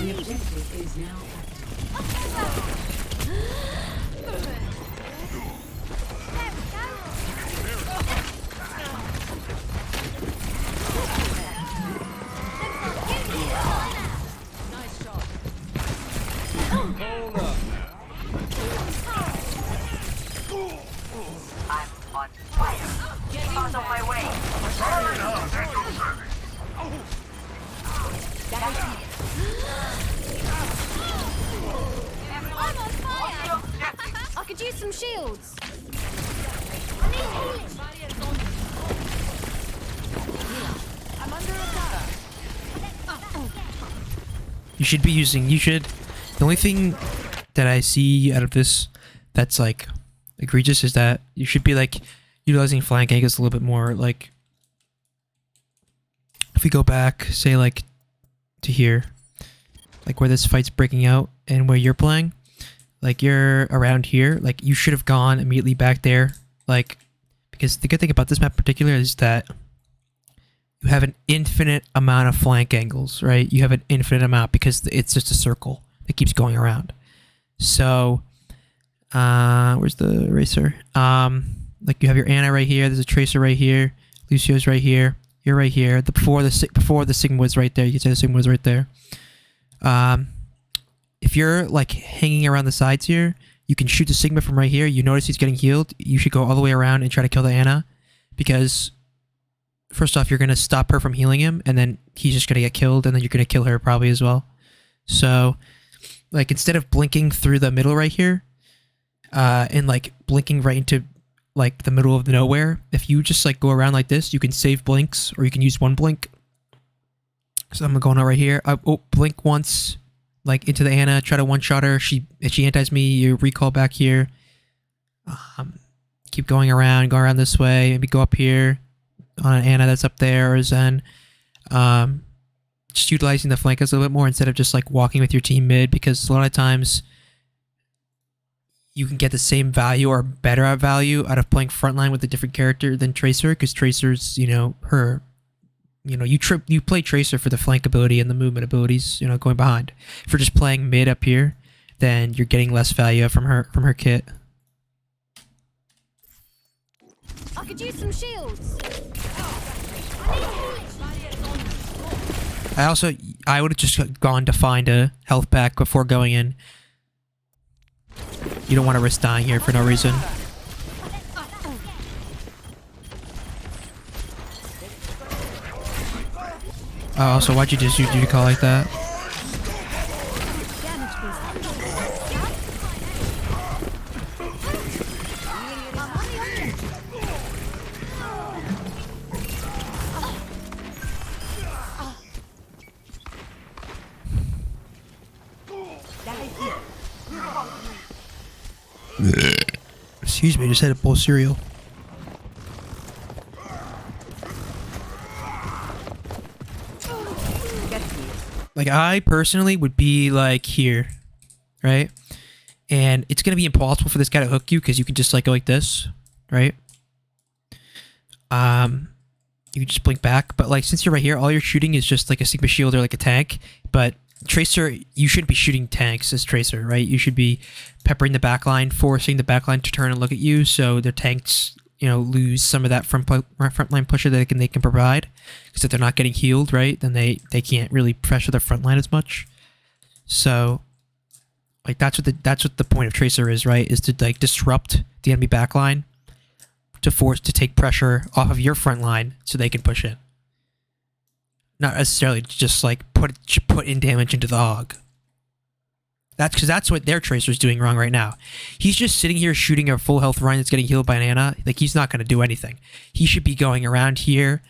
The objective is now Nice shot. Hold up. I'm on fire. Get out of my way. I'm on fire! I could use some shields. I need healing. I'm under attack. The only thing that I see out of this that's like egregious is that you should be like utilizing flank angles a little bit more. Like if we go back, say like to here, like where this fight's breaking out and where you're playing, like you're around here, like you should have gone immediately back there, like, because the good thing about this map in particular is that you have an infinite amount of flank angles, right? You have an infinite amount because it's just a circle that keeps going around. So, where's the eraser? Like you have your Ana right here. There's a Tracer right here. Lucio's right here. You're right here. Before the Sigma was right there. You can say the Sigma was right there. If you're like hanging around the sides here, you can shoot the Sigma from right here. You notice he's getting healed. You should go all the way around and try to kill the Ana, because first off, you're going to stop her from healing him, and then he's just going to get killed, and then you're going to kill her probably as well. So, like, instead of blinking through the middle right here, and, like, blinking right into, like, the middle of the nowhere, if you just, like, go around like this, you can save blinks, or you can use one blink. So I'm going out right here. Blink once, like, into the Ana, try to one-shot her. If she antis me, you recall back here. Keep going around this way, maybe go up here on an Ana that's up there, or Zen. Just utilizing the flankers a little bit more instead of just like walking with your team mid, because a lot of times you can get the same value or better value out of playing frontline with a different character than Tracer, because Tracer's, you play Tracer for the flank ability and the movement abilities, going behind. If you're just playing mid up here, then you're getting less value from her kit. I could use some shields. I would have just gone to find a health pack before going in. You don't want to risk dying here for no reason. Also, why'd you just use duty call like that? Excuse me, I just had a bowl of cereal. Like, I personally would be like here, right? And it's gonna be impossible for this guy to hook you because you can just like go like this, right? You can just blink back, but like since you're right here, all you're shooting is just like a Sigma shield or like a tank. But Tracer, you shouldn't be shooting tanks as Tracer, right? You should be peppering the backline, forcing the backline to turn and look at you, so their tanks, lose some of that frontline pusher that they can provide. Because if they're not getting healed, right, then they can't really pressure their frontline as much. So, like that's what the point of Tracer is, right? Is to like disrupt the enemy backline, to take pressure off of your frontline so they can push in. Not necessarily just like put in damage into the hog. That's what their Tracer's doing wrong right now. He's just sitting here shooting a full health Ryan that's getting healed by an Ana. Like, he's not going to do anything. He should be going around here,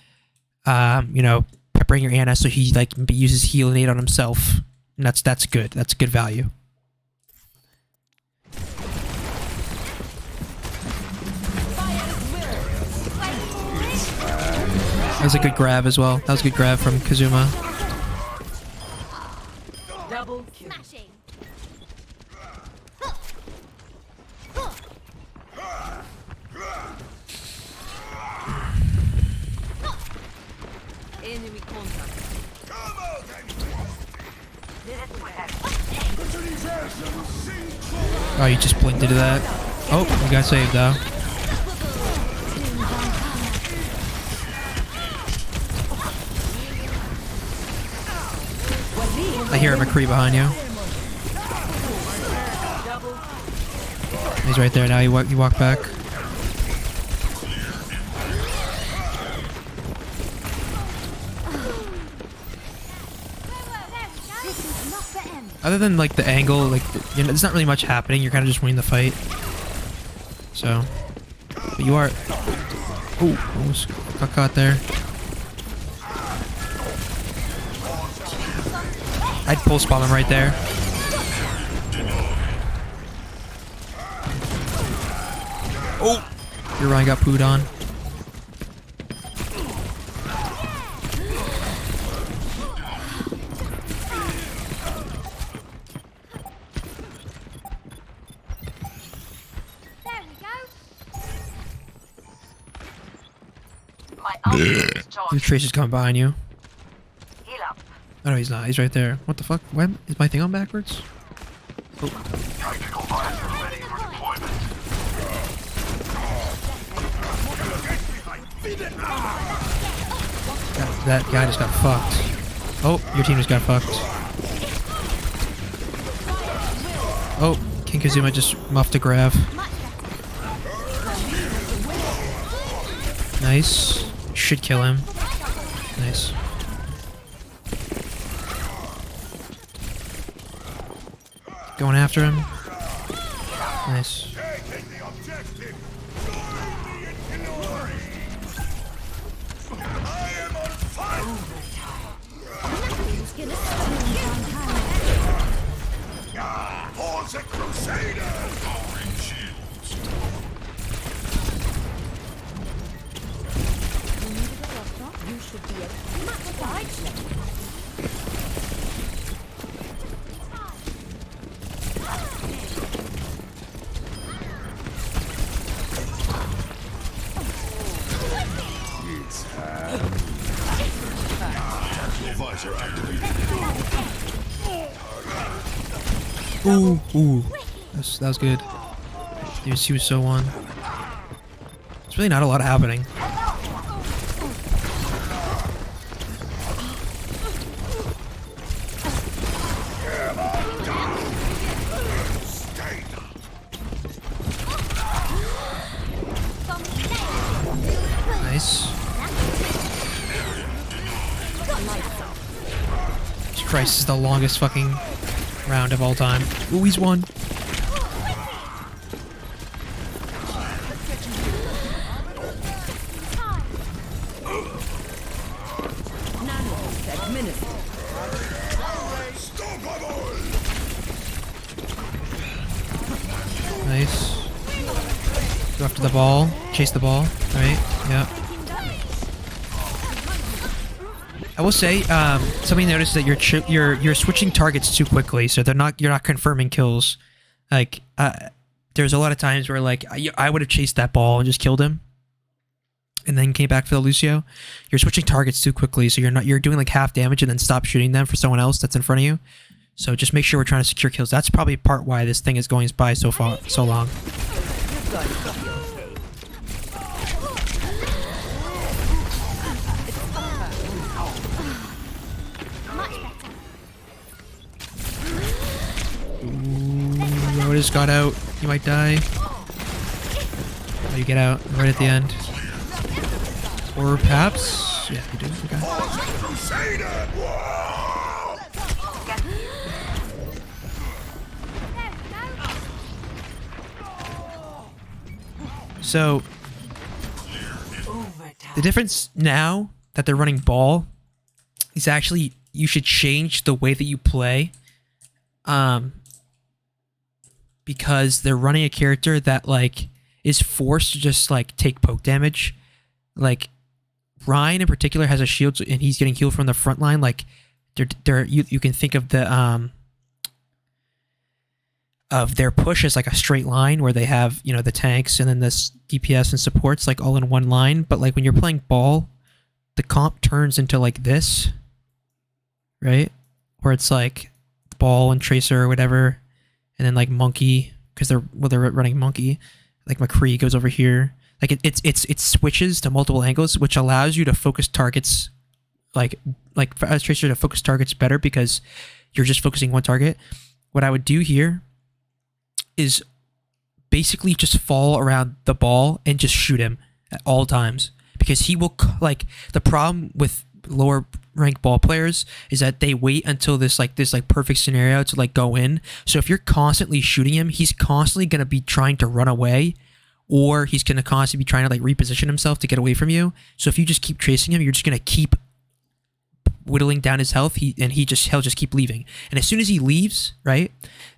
peppering your Ana so he like uses heal and aid on himself. And that's good. That's good value. That was a good grab as well. That was a good grab from Kazuma. double kill. Smashing. Enemy contact. This way. Oh, you just blinked into that. Oh, you got saved though. I hear a McCree behind you. He's right there now. You walk back. Other than like the angle, like there's not really much happening. You're kind of just winning the fight. So, but you are. Oh, almost got caught there. I'd pulse bomb him right there. Oh, your Ryan got pooed on. My ultimate is Your charged. Tracer's coming behind you. Heal up. Oh no, he's not. He's right there. What the fuck? Why is my thing on backwards? Oh. Tactical visor ready for deployment. That guy just got fucked. Oh, your team just got fucked. Oh, King Kazuma just muffed a grab. Nice. Should kill him. Nice. Going after him. Nice. Ooh. That was good. He was so on. There's really not a lot happening. Nice. Christ, this is the longest fucking round of all time. Ooh, he's won. Nice. Go after the ball. Chase the ball. Right? Yeah. I will say, somebody noticed that you're switching targets too quickly, so you're not confirming kills. Like, there's a lot of times where like I would have chased that ball and just killed him, and then came back for the Lucio. You're switching targets too quickly, so you're doing like half damage and then stop shooting them for someone else that's in front of you. So just make sure we're trying to secure kills. That's probably part why this thing is going by so long. Ooh, just got out. You might die. Oh, you get out right at the end. Or perhaps... Yeah, you do. Okay. So, the difference now that they're running ball is actually you should change the way that you play. Because they're running a character that like is forced to just like take poke damage. Like Ryan in particular has a shield and he's getting healed from the front line. Like you can think of the of their push as like a straight line where they have, you know, the tanks and then this DPS and supports like all in one line. But like when you're playing ball, the comp turns into like this, right? Where it's like ball and tracer or whatever. and then like Monkey, because they're running Monkey, like McCree goes over here. Like it switches to multiple angles, which allows you to focus targets, like as Tracer to focus targets better because you're just focusing one target. What I would do here is basically just fall around the ball and just shoot him at all times, because he will like, the problem with lower ranked ball players is that they wait until this perfect scenario to like go in. So if you're constantly shooting him, he's constantly going to be trying to run away, or he's going to constantly be trying to like reposition himself to get away from you. So if you just keep chasing him, you're just going to keep whittling down his health, he'll just keep leaving. And as soon as he leaves, right,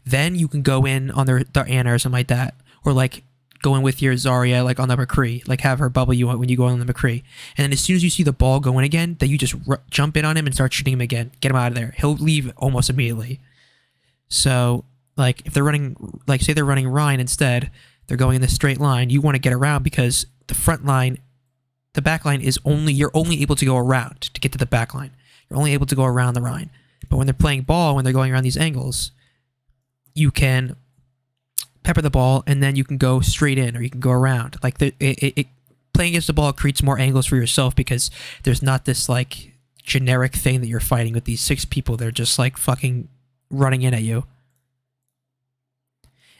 then you can go in on their Ana or something like that, or like go in with your Zarya like on the McCree, like have her bubble you when you go on the McCree. And then as soon as you see the ball going again, then you just jump in on him and start shooting him again. Get him out of there. He'll leave almost immediately. So like if they're running, like say they're running Rhine instead, they're going in this straight line. You want to get around because the front line, the back line is you're only able to go around to get to the back line. You're only able to go around the Rhine. But when they're playing ball, when they're going around these angles, you can pepper the ball and then you can go straight in, or you can go around. Like playing against the ball creates more angles for yourself because there's not this like generic thing that you're fighting with these 6 people. They're just like fucking running in at you.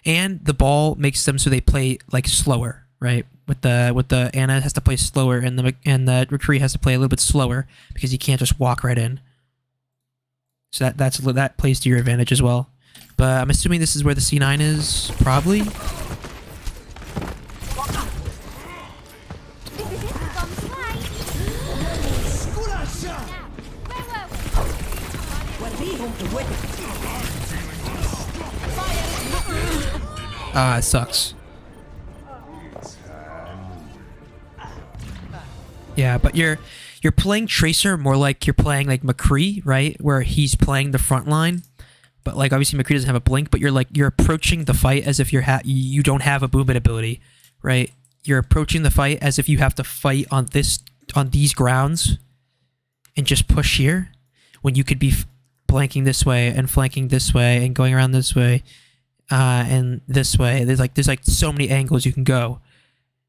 And the ball makes them so they play like slower, right? With the Ana has to play slower, and the McCree has to play a little bit slower because he can't just walk right in. So that plays to your advantage as well. But I'm assuming this is where the C9 is, probably. Ah, it sucks. Yeah, but you're playing Tracer more like you're playing like McCree, right? Where he's playing the front line. But like obviously McCree doesn't have a blink, but you're approaching the fight as if you don't have a movement ability, right? You're approaching the fight as if you have to fight on these grounds and just push here, when you could be blanking this way and flanking this way and going around this way and this way. There's like so many angles you can go,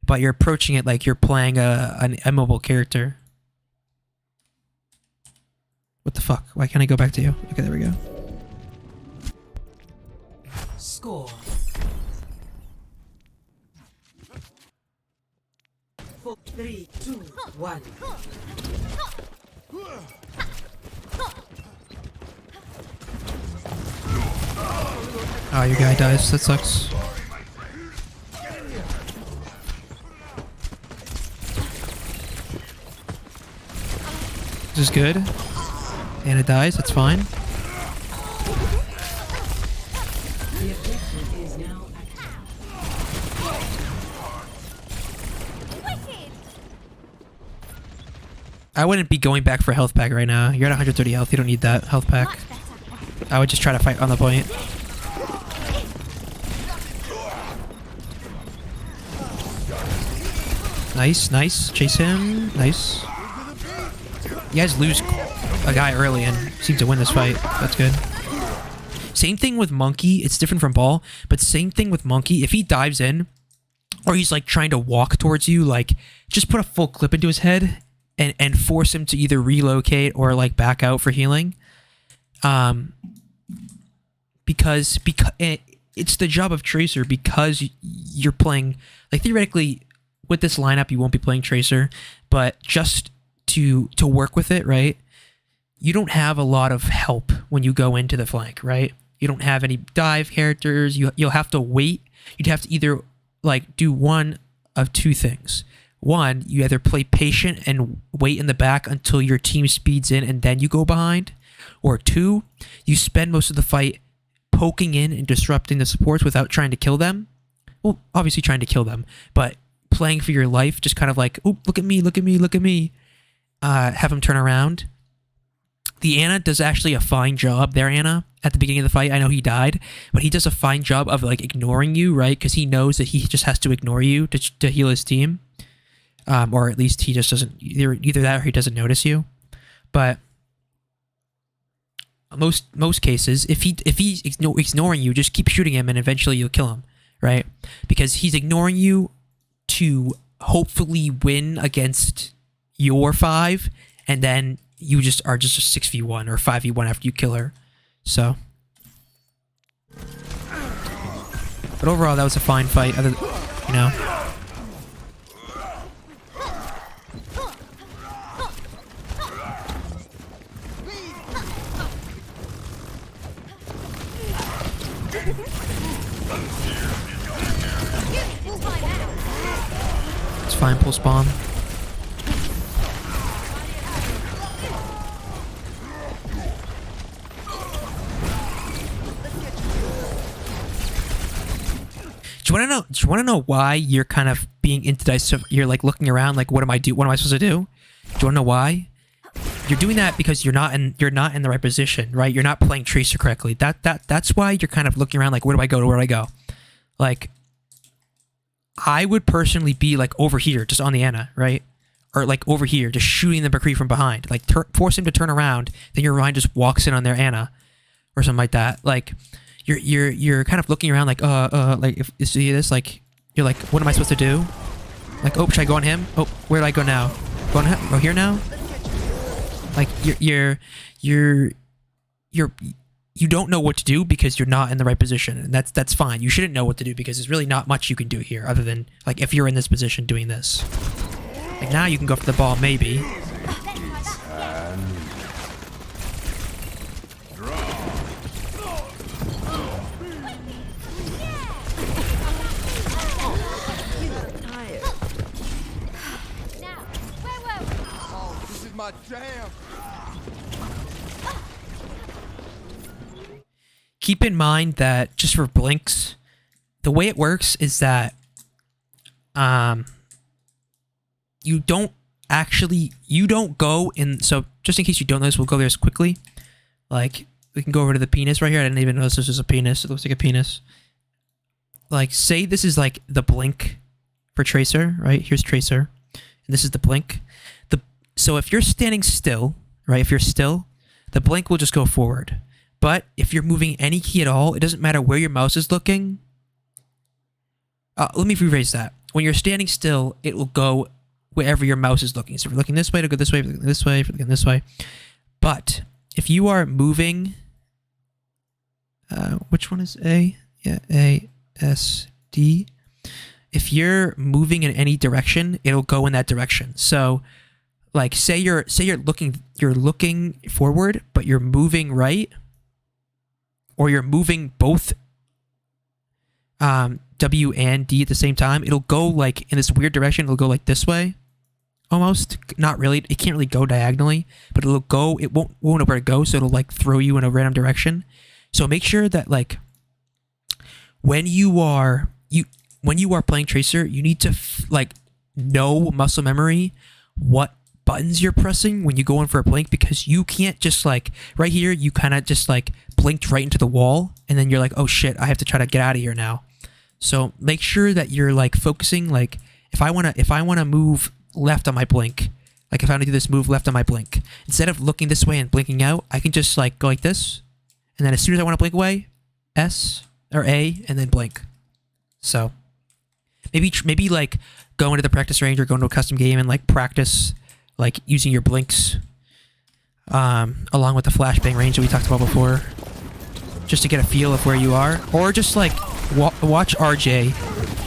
but you're approaching it like you're playing an immobile character. What the fuck? Why can't I go back to you? Okay, there we go. Score. 4, 3, 2, 1. Oh, your guy dies. That sucks. This is good. And it dies. That's fine. The objective is now active. I wouldn't be going back for health pack right now. You're at 130 health. You don't need that health pack. I would just try to fight on the point. Nice, nice. Chase him. Nice. You guys lose a guy early and seem to win this fight. That's good. Same thing with Monkey. It's different from Ball, but same thing with Monkey. If he dives in, or he's like trying to walk towards you, like just put a full clip into his head and force him to either relocate or like back out for healing. Because it's the job of Tracer, because you're playing, like theoretically with this lineup you won't be playing Tracer, but just to work with it, right? You don't have a lot of help when you go into the flank, right? You don't have any dive characters. You'll have to wait. You'd have to either like do one of two things. One, you either play patient and wait in the back until your team speeds in and then you go behind, or two, you spend most of the fight poking in and disrupting the supports without trying to kill them. Well, obviously trying to kill them, but playing for your life, just kind of like, oh, look at me, look at me, look at me. Have them turn around. The Ana does actually a fine job there, Ana. At the beginning of the fight, I know he died, but he does a fine job of like ignoring you, right? Because he knows that he just has to ignore you to heal his team. Or at least he just doesn't, either that or he doesn't notice you. But most cases, if he's ignoring you, just keep shooting him, and eventually you'll kill him, right? Because he's ignoring you to hopefully win against your 5, and then you just are just a 6v1 or 5v1 after you kill her. So, but overall, that was a fine fight. Other, you know. It's fine, pull spawn. Do you want to know why you're kind of being indecisive? You're like looking around, like, what am I supposed to do? Do you want to know why? You're doing that because you're not in the right position, right? You're not playing Tracer correctly. That's why you're kind of looking around, like, where do I go? Where do I go? Like, I would personally be like over here, just on the Ana, right? Or like over here, just shooting the McCree from behind, like force him to turn around. Then your Ryan just walks in on their Ana, or something like that. Like, you're kind of looking around, like if you see this, like, you're like, what am I supposed to do? Like, oh, should I go on him? Oh, where do I go now? Go on him? Go here now? Like, you don't know what to do because you're not in the right position, and that's fine. You shouldn't know what to do because there's really not much you can do here other than, like, if you're in this position doing this. Like, now you can go for the ball, maybe. My jam. Keep in mind that just for blinks, the way it works is that you don't go in. So just in case you don't notice, we'll go there quickly. Like, we can go over to the penis right here. I didn't even notice this was a penis. It looks like a penis. Like, say this is like the blink for Tracer, right? Here's Tracer, and this is the blink. So if you're standing still, right, if you're still, the blink will just go forward. But if you're moving any key at all, it doesn't matter where your mouse is looking. Let me rephrase that. When you're standing still, it will go wherever your mouse is looking. So if you're looking this way, it'll go this way. If you're looking this way, if you're looking this way. But if you are moving... which one is A? Yeah, A, S, D. If you're moving in any direction, it'll go in that direction. So... like, say you're looking forward, but you're moving right, or you're moving both W and D at the same time. It'll go like in this weird direction. It'll go like this way, almost. Not really. It can't really go diagonally, but it'll go. It won't know where to go, so it'll like throw you in a random direction. So make sure that, like, when you are playing Tracer, you need to like know muscle memory what buttons you're pressing when you go in for a blink, because you can't just, like, right here you kind of just like blinked right into the wall, and then you're like, oh shit, I have to try to get out of here now. So make sure that you're like focusing. Like, if I want to move left on my blink, like if I want to do this move left on my blink, instead of looking this way and blinking out, I can just like go like this, and then as soon as I want to blink away, S or A, and then blink. So maybe like go into the practice range or go into a custom game and like practice like using your blinks along with the flashbang range that we talked about before, just to get a feel of where you are. Or just like watch RJ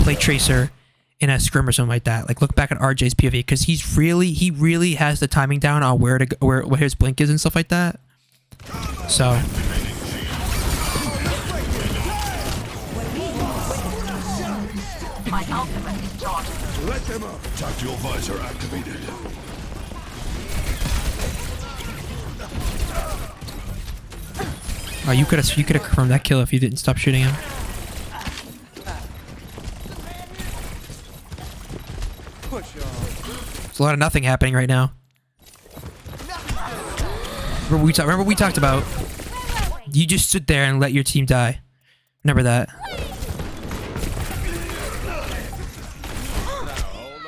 play Tracer in a scrim or something like that. Like, look back at RJ's POV, because he really has the timing down on where to go, where his blink is and stuff like that. So My ultimate is charged. Let them up. Tactical visor activated. oh, you could have confirmed that kill if you didn't stop shooting him. Push on. There's a lot of nothing happening right now. Remember we talked about, you just stood there and let your team die. Remember that.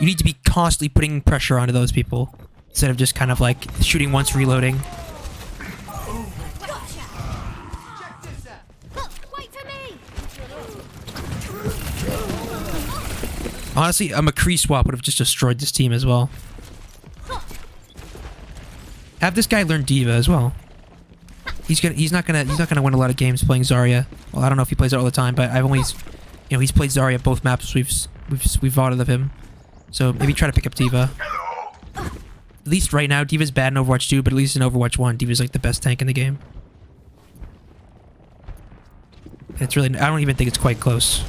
You need to be constantly putting pressure onto those people instead of just kind of like shooting once, reloading. Honestly, a McCree swap would have just destroyed this team as well. Have this guy learn Diva as well. He's not gonna win a lot of games playing Zarya. Well, I don't know if he plays it all the time, but I've only, he's played Zarya both maps we've VODed of him. So maybe try to pick up Diva. At least right now, Diva's bad in Overwatch 2, but at least in Overwatch 1, Diva's like the best tank in the game. It's really, I don't even think it's quite close.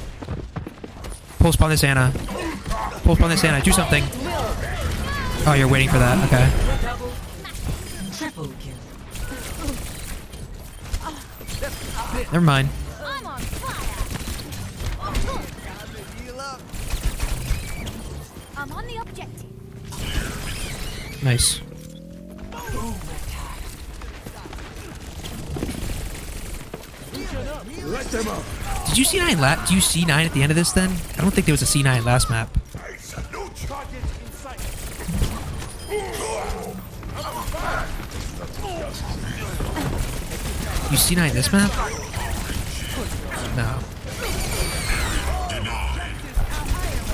Pull spawn this Ana. Pull spawn this Ana. Do something. Oh, you're waiting for that. Okay. Triple kill. Never mind. I'm on fire. I'm on the objective. Nice. Let them up. Did you C9 do you C9 at the end of this then? I don't think there was a C9 last map. You C9 this map? No.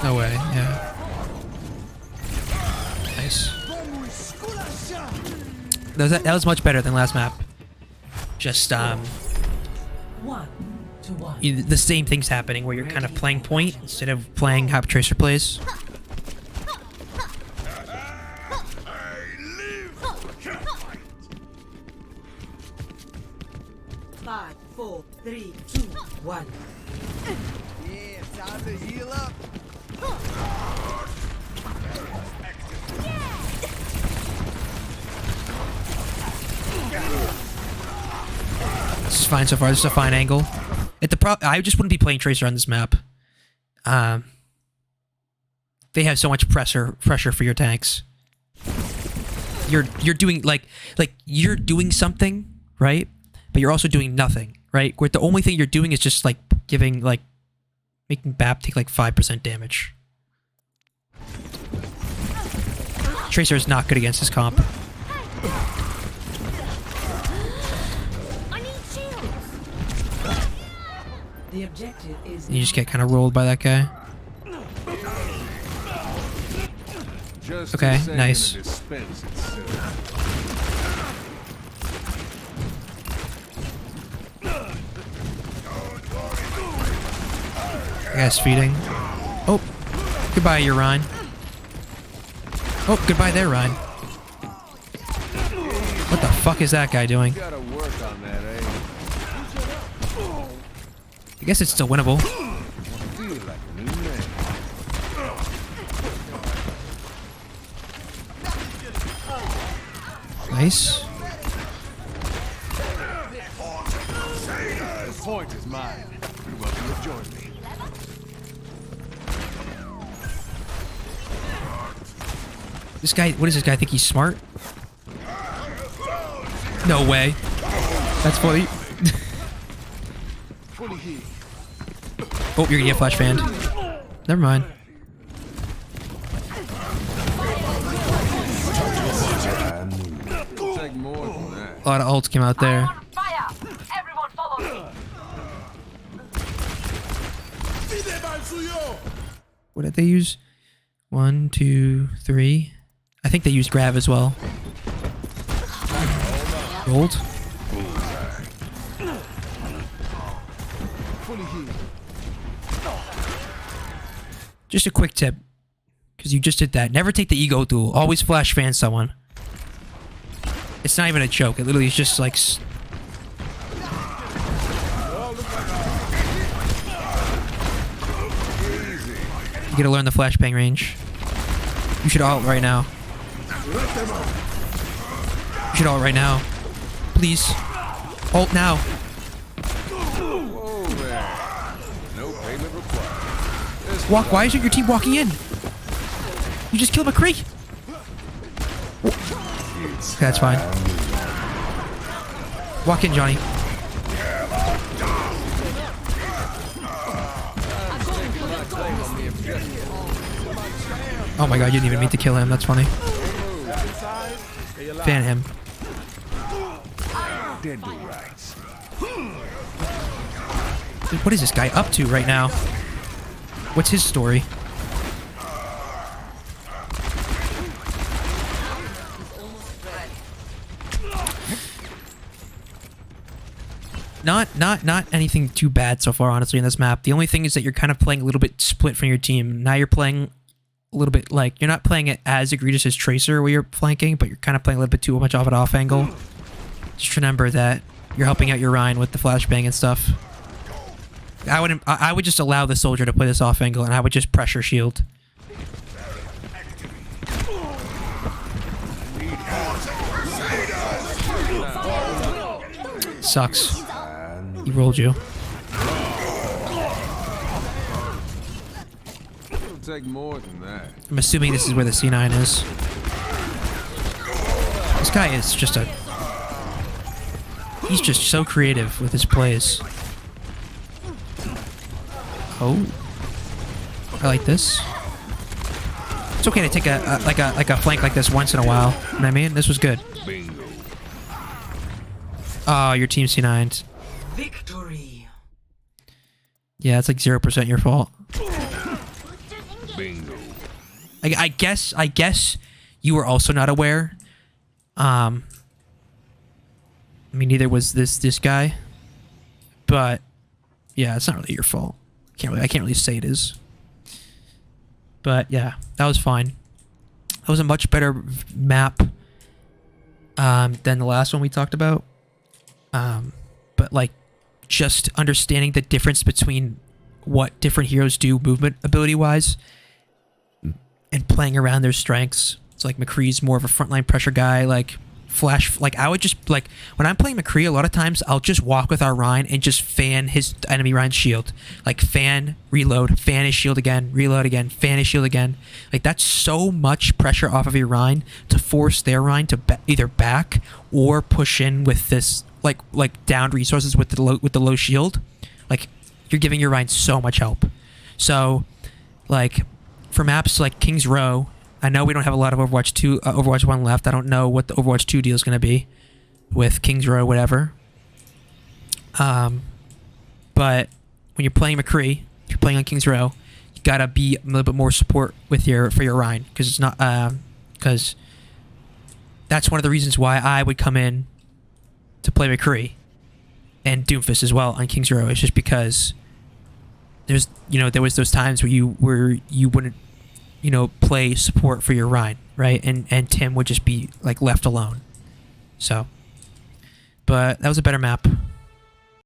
No way, yeah. Nice. That was much better than last map. Just, 1-1. the same thing's happening where you're kind of playing point instead of playing how Tracer plays. Five, 4, 3, 2, 1. Yeah, time to heal up. This is fine so far. This is a fine angle. I just wouldn't be playing Tracer on this map. They have so much pressure for your tanks. You're doing like you're doing something, right? But you're also doing nothing, right? Where the only thing you're doing is just like making BAP take like 5% damage. Tracer is not good against this comp. I need shields. The objective is You just get kind of rolled by that guy. Just Okay, a second nice. to dispense it, sir. That guy's feeding. Oh, goodbye, your Rhine. Oh, goodbye there, Rhine. What the fuck is that guy doing? Gotta work on that, eh? I guess it's still winnable. Feel like a new man. Nice. The point is mine. You're welcome to join me. This guy, what does this guy think he's smart? No way. That's funny. Fully healed. Oh, you're gonna get flash banned. Never mind. Take more than that. A lot of ults came out there. On fire. Everyone follow me. What did they use? 1, 2, 3. I think they used Grav as well. Gold. Fully healed. Just a quick tip, because you just did that. Never take the ego duel. Always flash fan someone. It's not even a joke. It literally is just like. You gotta learn the flashbang range. You should ult right now. You should ult right now. Please. Ult now. Whoa there. No payment required. Walk. Why isn't your team walking in? You just killed McCree. That's fine. Walk in, Johnny. Oh my god, you didn't even mean to kill him. That's funny. Fan him. Dead to rights. Dude, what is this guy up to right now? What's his story? Not anything too bad so far, honestly, in this map. The only thing is that you're kind of playing a little bit split from your team. Now you're playing a little bit like you're not playing it as egregious as Tracer where you're flanking, but you're kind of playing a little bit too much off an off angle. Just remember that you're helping out your Ryan with the flashbang and stuff. I would just allow the soldier to play this off angle, and I would just pressure shield. Sucks. He rolled you. It'll take more than that. I'm assuming this is where the C9 is. This guy is just a... He's just so creative with his plays. Oh. I like this. It's okay to take a flank like this once in a while. You know what I mean? This was good. Bingo. Oh, your team C9'd. Victory. Yeah, it's like 0% your fault. Bingo. I guess you were also not aware. I mean, neither was this guy. But yeah, it's not really your fault. I can't really say it is. But yeah, that was fine. That was a much better map than the last one we talked about. But like just understanding the difference between what different heroes do movement ability wise and playing around their strengths. It's like McCree's more of a frontline pressure guy, like Flash. Like I would just like when I'm playing McCree, a lot of times I'll just walk with our Ryan and just fan his enemy Ryan's shield. Like fan, reload, fan his shield again, reload again, fan his shield again. Like that's so much pressure off of your Ryan to force their Ryan to either back or push in with this like downed resources with the low shield. Like you're giving your Ryan so much help. So like for maps like King's Row, I know we don't have a lot of Overwatch 2, Overwatch 1 left. I don't know what the Overwatch 2 deal is going to be with King's Row, whatever. But when you're playing McCree, if you're playing on King's Row, you gotta be a little bit more support with for your Ryan, because it's not because that's one of the reasons why I would come in to play McCree and Doomfist as well on King's Row. It's just because there was those times where you wouldn't play support for your Ryan, right? And Tim would just be like left alone. So, but that was a better map.